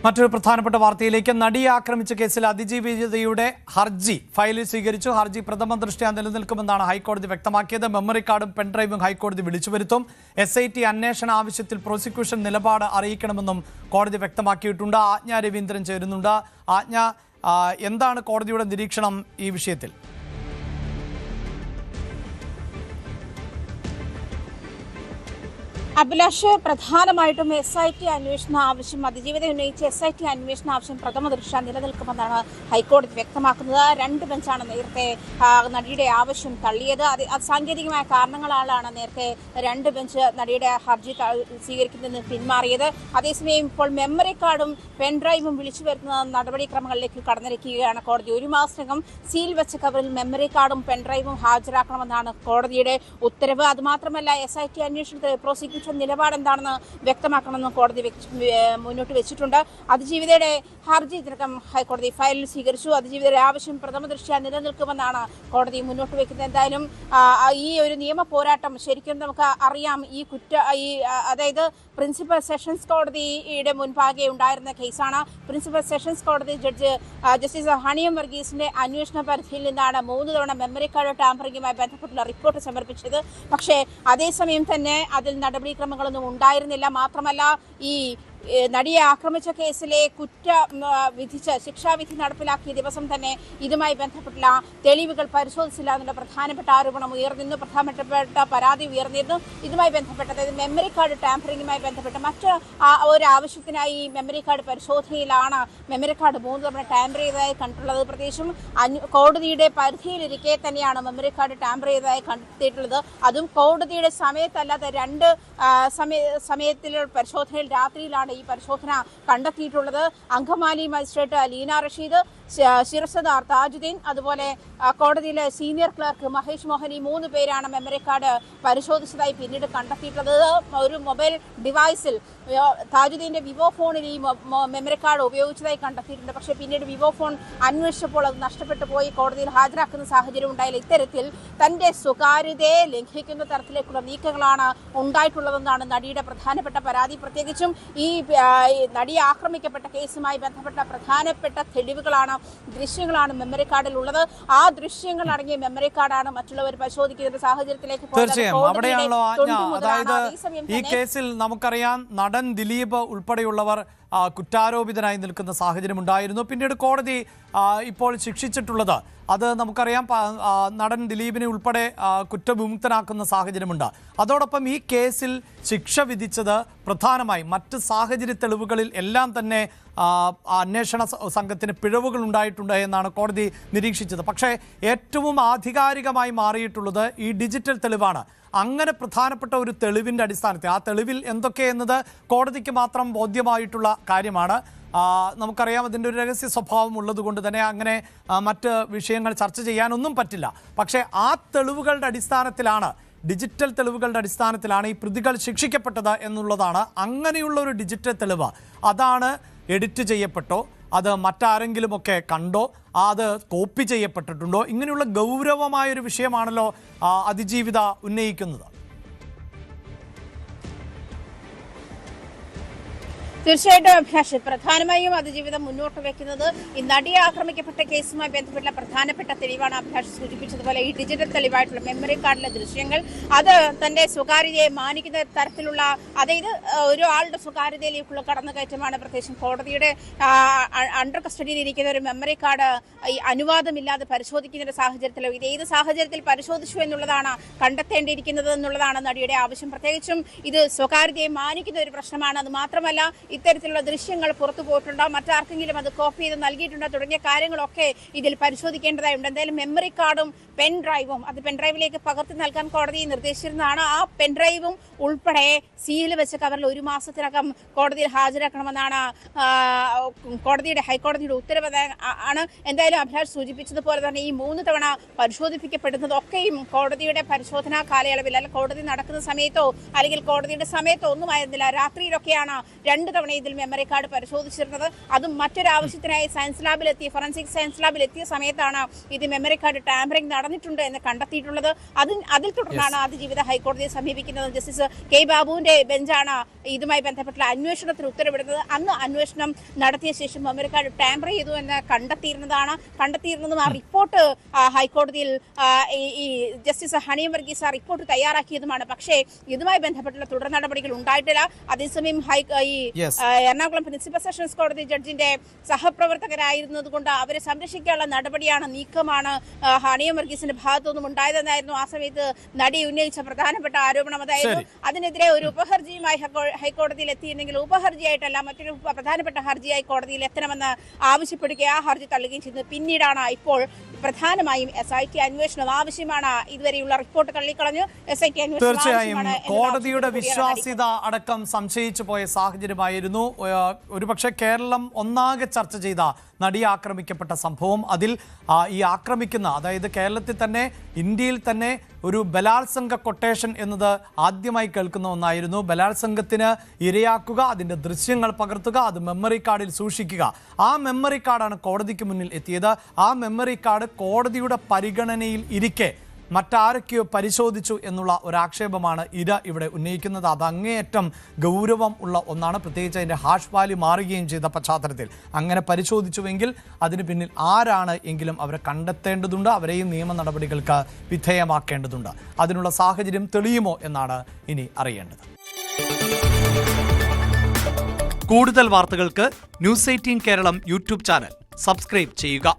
മറ്റൊരു പ്രധാനപ്പെട്ട വാർത്തയിലേക്ക് നടിയെ ആക്രമിച്ച കേസിൽ അതിജീവിതയുടെ ഹർജി ഫയലിൽ സ്വീകരിച്ചു. ഹർജി പ്രഥമ ദൃഷ്ട്യാ നിലനിൽക്കുമെന്നാണ് ഹൈക്കോടതി വ്യക്തമാക്കിയത്. മെമ്മറി കാർഡും പെൻഡ്രൈവും ഹൈക്കോടതി വിളിച്ചുവരുത്തും. SIT അന്വേഷണ ആവശ്യത്തിൽ പ്രോസിക്യൂഷൻ നിലപാട് അറിയിക്കണമെന്നും കോടതി വ്യക്തമാക്കിയിട്ടുണ്ട്. ആജ്ഞ രവീന്ദ്രൻ ചേരുന്നുണ്ട്. ആജ്ഞ, എന്താണ് കോടതിയുടെ നിരീക്ഷണം ഈ വിഷയത്തിൽ? അഭിലാഷ്, പ്രധാനമായിട്ടും SIT അന്വേഷണ ആവശ്യം, അതിജീവിത ഉന്നയിച്ച SIT അന്വേഷണ ആവശ്യം പ്രഥമ ദൃഷ്ട്യാ നിലനിൽക്കുമെന്നാണ് ഹൈക്കോടതി വ്യക്തമാക്കുന്നത്. 2 ബെഞ്ചാണ് നേരത്തെ നടിയുടെ ആവശ്യം തള്ളിയത്. അത് സാങ്കേതികമായ കാരണങ്ങളാലാണ് നേരത്തെ 2 ബെഞ്ച് നടിയുടെ ഹർജി സ്വീകരിക്കുന്നതിന് പിന്മാറിയത്. അതേസമയം ഇപ്പോൾ മെമ്മറി കാർഡും പെൻഡ്രൈവും വിളിച്ചു വരുന്ന നടപടിക്രമങ്ങളിലേക്ക് കടന്നിരിക്കുകയാണ് കോടതി. 1 മാസത്തിനകം സീൽ വെച്ച കവറിൽ മെമ്മറി കാർഡും പെൻഡ്രൈവും ഹാജരാക്കണമെന്നാണ് കോടതിയുടെ ഉത്തരവ്. അതുമാത്രമല്ല, SIT അന്വേഷണത്തിൽ പ്രോസിക്യൂഷൻ നിലപാട് എന്താണെന്ന് വ്യക്തമാക്കണമെന്ന് കോടതി മുന്നോട്ട് വെച്ചിട്ടുണ്ട്. അതിജീവിതയുടെ ഹർജി ഇതിനകം ഹൈക്കോടതി ഫയലിൽ സ്വീകരിച്ചു. അതിജീവിതയുടെ ആവശ്യം പ്രഥമ ദൃഷ്ട്യാ നിലനിൽക്കുമെന്നാണ് കോടതി മുന്നോട്ട് വെക്കുന്നത്. എന്തായാലും ഈ ഒരു നിയമ പോരാട്ടം ശരിക്കും നമുക്ക് അറിയാം. അതായത് പ്രിൻസിപ്പൽ സെഷൻസ് കോടതിയുടെ മുൻപാകെ ഉണ്ടായിരുന്ന കേസാണ്. പ്രിൻസിപ്പൽ സെഷൻസ് കോടതി ജസ്റ്റിസ് ഹണിയം വർഗീസിന്റെ അന്വേഷണ പരിധിയിൽ നിന്നാണ് 3 തവണ മെമ്മറി കാർഡ് ടാമ്പറിംഗുമായി ബന്ധപ്പെട്ടുള്ള റിപ്പോർട്ട് സമർപ്പിച്ചത്. പക്ഷേ അതേസമയം തന്നെ അതിൽ നടപടിക്രമങ്ങളൊന്നും ഉണ്ടായിരുന്നില്ല. മാത്രമല്ല, ഈ നടിയെ ആക്രമിച്ച കേസിലെ ശിക്ഷാവിധി നടപ്പിലാക്കിയ ദിവസം തന്നെ ഇതുമായി ബന്ധപ്പെട്ടുള്ള തെളിവുകൾ പരിശോധിച്ചില്ല എന്നുള്ള പ്രധാനപ്പെട്ട ആരോപണം ഉയർന്നിരുന്നു. പ്രധാനപ്പെട്ട പരാതി ഉയർന്നിരുന്നു. ഇതുമായി ബന്ധപ്പെട്ട, അതായത് മെമ്മറി കാർഡ് ടാമ്പറിംഗുമായി ബന്ധപ്പെട്ട് മറ്റ് ഒരു ആവശ്യത്തിനായി മെമ്മറി കാർഡ് പരിശോധനയിലാണ് മെമ്മറി കാർഡ് 3 തവണ ടാമ്പർ ചെയ്തതായി കണ്ടിട്ടുള്ളത്. പ്രത്യേകിച്ചും കോടതിയുടെ പരിധിയിലിരിക്കെ തന്നെയാണ് മെമ്മറി കാർഡ് ടാമ്പർ ചെയ്തതായി കണ്ടെത്തിയിട്ടുള്ളത്. അതും കോടതിയുടെ സമയത്തല്ലാതെ 2 സമയത്തിലുള്ള പരിശോധനയിൽ രാത്രിയിലാണ് ഈ പരിശോധന കണ്ടെത്തിയിട്ടുള്ളത്. അങ്കമാലി മജിസ്ട്രേറ്റ് ലീന റഷീദ്, ശിരസദാർ താജുദ്ദീൻ, അതുപോലെ കോടതിയിലെ സീനിയർ ക്ലർക്ക് മഹേഷ് മോഹൻ, ഈ 3 പേരാണ് മെമ്മറി കാർഡ് പരിശോധിച്ചതായി പിന്നീട് കണ്ടെത്തിയിട്ടുള്ളത്. ഒരു മൊബൈൽ ഡിവൈസിൽ താജുദ്ദീന്റെ വിവോ ഫോണിൽ ഈ മെമ്മറി കാർഡ് ഉപയോഗിച്ചതായി കണ്ടെത്തിയിട്ടുണ്ട്. പക്ഷേ പിന്നീട് വിവോ ഫോൺ അന്വേഷിച്ചപ്പോൾ അത് നഷ്ടപ്പെട്ടു പോയി. കോടതിയിൽ ഹാജരാക്കുന്ന സാഹചര്യം ഉണ്ടായില്ല. ഇത്തരത്തിൽ തന്റെ സ്വകാര്യതയെ ലംഘിക്കുന്ന തരത്തിലേക്കുള്ള നീക്കങ്ങളാണ് ഉണ്ടായിട്ടുള്ളതെന്നാണ് നടിയുടെ പ്രധാനപ്പെട്ട പരാതി. പ്രത്യേകിച്ചും ഈ നടിയെ ആക്രമിക്കപ്പെട്ട കേസുമായി ബന്ധപ്പെട്ട പ്രധാനപ്പെട്ട തെളിവുകളാണ്, ദൃശ്യങ്ങളാണ് മെമ്മറി കാർഡിൽ ഉള്ളത്. ആ ദൃശ്യങ്ങൾ അടങ്ങിയ മെമ്മറി കാർഡാണ് മറ്റുള്ളവർ പരിശോധിക്കുന്ന സാഹചര്യത്തിലേക്ക് ഈ കേസിൽ നമുക്കറിയാം നടൻ ദിലീപ് ഉൾപ്പെടെയുള്ളവർ കുറ്റാരോപിതനായി നിൽക്കുന്ന സാഹചര്യം ഉണ്ടായിരുന്നു. പിന്നീട് കോടതി ഇപ്പോൾ ശിക്ഷിച്ചിട്ടുള്ളത്, അത് നമുക്കറിയാം, നടൻ ദിലീപിനെ ഉൾപ്പെടെ കുറ്റവിമുക്തനാക്കുന്ന സാഹചര്യമുണ്ട്. അതോടൊപ്പം ഈ കേസിൽ ശിക്ഷ വിധിച്ചത് പ്രധാനമായും മറ്റ് സാഹചര്യ തെളിവുകളിൽ എല്ലാം തന്നെ അന്വേഷണ സംഘത്തിന് പിഴവുകൾ ഉണ്ടായിട്ടുണ്ട് എന്നാണ് കോടതി നിരീക്ഷിച്ചത്. പക്ഷേ ഏറ്റവും ആധികാരികമായി മാറിയിട്ടുള്ളത് ഈ ഡിജിറ്റൽ തെളിവാണ്. അങ്ങനെ പ്രധാനപ്പെട്ട ഒരു തെളിവിൻ്റെ അടിസ്ഥാനത്തിൽ, ആ തെളിവിൽ എന്തൊക്കെയെന്നത് കോടതിക്ക് മാത്രം ബോധ്യമായിട്ടുള്ള കാര്യമാണ്. നമുക്കറിയാം അതിൻ്റെ ഒരു രഹസ്യ സ്വഭാവം ഉള്ളതുകൊണ്ട് തന്നെ അങ്ങനെ മറ്റ് വിഷയങ്ങൾ ചർച്ച ചെയ്യാനൊന്നും പറ്റില്ല. പക്ഷേ ആ തെളിവുകളുടെ അടിസ്ഥാനത്തിലാണ്, ഡിജിറ്റൽ തെളിവുകളുടെ അടിസ്ഥാനത്തിലാണ് ഈ പ്രതികൾ ശിക്ഷിക്കപ്പെട്ടത് എന്നുള്ളതാണ്. അങ്ങനെയുള്ള ഒരു ഡിജിറ്റൽ തെളിവ്, അതാണ് എഡിറ്റ് ചെയ്യപ്പെട്ടോ, അത് മറ്റാരെങ്കിലുമൊക്കെ കണ്ടോ, അത് കോപ്പി ചെയ്യപ്പെട്ടിട്ടുണ്ടോ, ഇങ്ങനെയുള്ള ഗൗരവമായൊരു വിഷയമാണല്ലോ അതിജീവിത ഉന്നയിക്കുന്നത്. തീർച്ചയായിട്ടും അഭിലാഷ്, പ്രധാനമായും അതിജീവിതം മുന്നോട്ട് വെക്കുന്നത് ഈ നടിയെ ആക്രമിക്കപ്പെട്ട കേസുമായി ബന്ധപ്പെട്ട പ്രധാനപ്പെട്ട തെളിവാണ്. അഭിലാഷ് സൂചിപ്പിച്ചതുപോലെ ഈ ഡിജിറ്റൽ തെളിവായിട്ടുള്ള മെമ്മറി കാർഡിലെ ദൃശ്യങ്ങൾ, അത് തന്റെ സ്വകാര്യതയെ മാനിക്കുന്ന തരത്തിലുള്ള, അതായത് ഒരാളുടെ സ്വകാര്യതയിലേക്കുള്ള കടന്നുകയറ്റമാണ്. പ്രത്യേകിച്ചും കോടതിയുടെ അണ്ടർ കസ്റ്റഡിയിൽ ഇരിക്കുന്ന ഒരു മെമ്മറി കാർഡ് ഈ അനുവാദമില്ലാതെ പരിശോധിക്കുന്ന ഒരു സാഹചര്യത്തിൽ, ഇത് ഏത് സാഹചര്യത്തിൽ പരിശോധിച്ചു എന്നുള്ളതാണ് കണ്ടെത്തേണ്ടിയിരിക്കുന്നത് എന്നുള്ളതാണ് നടിയുടെ ആവശ്യം. പ്രത്യേകിച്ചും ഇത് സ്വകാര്യതയെ മാനിക്കുന്ന ഒരു പ്രശ്നമാണ്. അത് മാത്രമല്ല, ഇത്തരത്തിലുള്ള ദൃശ്യങ്ങൾ പുറത്തു പോയിട്ടുണ്ടോ, മറ്റാർക്കെങ്കിലും അത് കോപ്പി ചെയ്ത് നൽകിയിട്ടുണ്ടോ തുടങ്ങിയ കാര്യങ്ങളൊക്കെ ഇതിൽ പരിശോധിക്കേണ്ടതായുണ്ട്. എന്തായാലും മെമ്മറി കാർഡും പെൻഡ്രൈവും, അത് പെൻഡ്രൈവിലേക്ക് പകർത്തി നൽകാൻ കോടതി നിർദ്ദേശിച്ചിരുന്നതാണ്. ആ പെൻഡ്രൈവും ഉൾപ്പെടെ സീൽ വെച്ച കവറിൽ 1 മാസത്തിനകം കോടതിയിൽ ഹാജരാക്കണമെന്നാണ് ഹൈക്കോടതിയുടെ ഉത്തരവ് ആണ്. എന്തായാലും അഭിലാഷ് സൂചിപ്പിച്ചതുപോലെ തന്നെ ഈ 3 തവണ പരിശോധിപ്പിക്കപ്പെടുന്നതൊക്കെയും കോടതിയുടെ പരിശോധനാ കാലയളവിൽ, അല്ല കോടതി നടക്കുന്ന സമയത്തോ അല്ലെങ്കിൽ കോടതിയുടെ സമയത്തോ ഒന്നുമായിരുന്നില്ല. രാത്രിയിലൊക്കെയാണ് 2 തവണ തവണ ഇതിൽ മെമ്മറി കാർഡ് പരിശോധിച്ചിരുന്നത്. അതും മറ്റൊരാവശ്യത്തിനായി സയൻസ് ലാബിലെത്തി ഫോറൻസിക് സയൻസ് ലാബിലെത്തിയ സമയത്താണ് ഇത് മെമ്മറി കാർഡ് ടാമ്പറിംഗ് നടന്നിട്ടുണ്ട് എന്ന് കണ്ടെത്തിയിട്ടുള്ളത്. അതിൽ തുടർന്നാണ് അതിജീവിത ഹൈക്കോടതിയെ സമീപിക്കുന്നത്. ജസ്റ്റിസ് കെ ബാബുവിന്റെ ബെഞ്ചാണ് ഇതുമായി ബന്ധപ്പെട്ടുള്ള അന്വേഷണത്തിന് ഉത്തരവിടുന്നത്. അന്ന് അന്വേഷണം നടത്തിയ ശേഷം മെമ്മറി കാർഡ് ടാമ്പർ ചെയ്തു എന്ന് കണ്ടെത്തിയിരുന്നതും ആ റിപ്പോർട്ട് ഹൈക്കോടതിയിൽ ഈ ജസ്റ്റിസ് ഹണി വർഗീസ് ആ റിപ്പോർട്ട് തയ്യാറാക്കിയതുമാണ്. പക്ഷേ ഇതുമായി ബന്ധപ്പെട്ടുള്ള തുടർ നടപടികൾ ഉണ്ടായിട്ടില്ല. അതേസമയം എറണാകുളം പ്രിൻസിപ്പൽ സെഷൻസ് കോടതി ജഡ്ജിന്റെ സഹപ്രവർത്തകരായിരുന്നതുകൊണ്ട് അവരെ സംരക്ഷിക്കാനുള്ള നടപടിയാണ്, നീക്കമാണ് ഹണി വർഗീസിന്റെ ഭാഗത്തുനിന്നും ഉണ്ടായതെന്നായിരുന്നു ആ സമയത്ത് നടി ഉന്നയിച്ച പ്രധാനപ്പെട്ട ആരോപണം. അതായത് അതിനെതിരെ ഒരു ഉപഹർജിയുമായി ഹൈക്കോടതിയിൽ എത്തിയിരുന്നെങ്കിൽ ഉപഹർജിയായിട്ടല്ല മറ്റൊരു പ്രധാനപ്പെട്ട ഹർജിയായി കോടതിയിൽ എത്തണമെന്ന് ആവശ്യപ്പെടുകയും ആ ഹർജി തള്ളുകയും ചെയ്തത്. പിന്നീടാണ് ഇപ്പോൾ പ്രധാനമായും SIT അന്വേഷണം ആവശ്യമാണ്. ഇതുവരെയുള്ള റിപ്പോർട്ട് തള്ളിക്കളഞ്ഞു. SIT അന്വേഷണം തീർച്ചയായും കോടതിയുടെ വിശ്വാസ്യത അടക്കം സംശയിച്ചു പോയ സാഹചര്യമായിരുന്നു. ഒരുപക്ഷെ കേരളം ഒന്നാകെ ചർച്ച ചെയ്ത നടിയെ ആക്രമിക്കപ്പെട്ട സംഭവം. അതിൽ ഈ ആക്രമിക്കുന്ന, അതായത് കേരളത്തിൽ തന്നെ ഇന്ത്യയിൽ തന്നെ ഒരു ബലാത്സംഗ കൊട്ടേഷൻ എന്നത് ആദ്യമായി കേൾക്കുന്ന ഒന്നായിരുന്നു. ബലാത്സംഗത്തിന് ഇരയാക്കുക, അതിൻ്റെ ദൃശ്യങ്ങൾ പകർത്തുക, അത് മെമ്മറി കാർഡിൽ സൂക്ഷിക്കുക. ആ മെമ്മറി കാർഡാണ് കോടതിക്ക് മുന്നിൽ എത്തിയത്. ആ മെമ്മറി കാർഡ് കോടതിയുടെ പരിഗണനയിൽ ഇരിക്കെ മറ്റാരൊക്കെയോ പരിശോധിച്ചു എന്നുള്ള ഒരാക്ഷേപമാണ് ഇര ഇവിടെ ഉന്നയിക്കുന്നത്. അത് അങ്ങേയറ്റം ഗൗരവം ഉള്ള ഒന്നാണ്, പ്രത്യേകിച്ച് അതിൻ്റെ ഹാഷ് വാല്യൂ മാറുകയും ചെയ്ത പശ്ചാത്തലത്തിൽ. അങ്ങനെ പരിശോധിച്ചുവെങ്കിൽ അതിന് പിന്നിൽ ആരാണ് എങ്കിലും അവരെ കണ്ടെത്തേണ്ടതുണ്ട്, അവരെയും നിയമ നടപടികൾക്ക് വിധേയമാക്കേണ്ടതുണ്ട്. അതിനുള്ള സാഹചര്യം തെളിയുമോ എന്നാണ് ഇനി അറിയേണ്ടത്. കൂടുതൽ വാർത്തകൾക്ക് News 18 Keralam YouTube channel subscribe ചെയ്യുക.